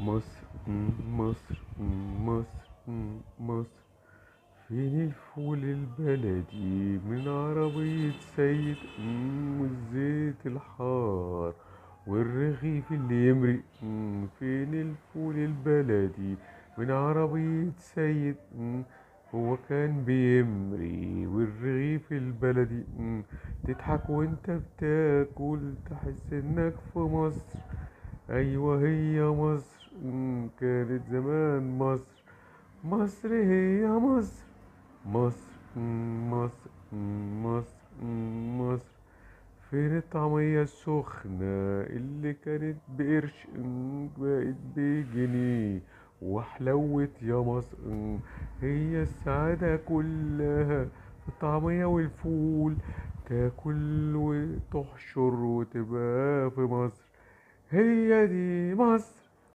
مصر، مصر، مصر، مصر. فين الفول البلدي من عربية سيد، والزيت الحار والرغيف اللي يمري. فين الفول البلدي من عربية سيد، هو كان بيمري والرغيف البلدي. تضحك وانت بتاكل تحس انك في مصر. ايوه هي مصر، كانت زمان مصر. مصر هي مصر. مصر، مصر، مصر، مصر. فين الطعمية السخنة اللي كانت بقرش، بقت بجنيه وحلوت يا مصر. هي السعادة كلها في الطعمية والفول. تاكل وتحشر وتبقى في مصر. هي دي مصر.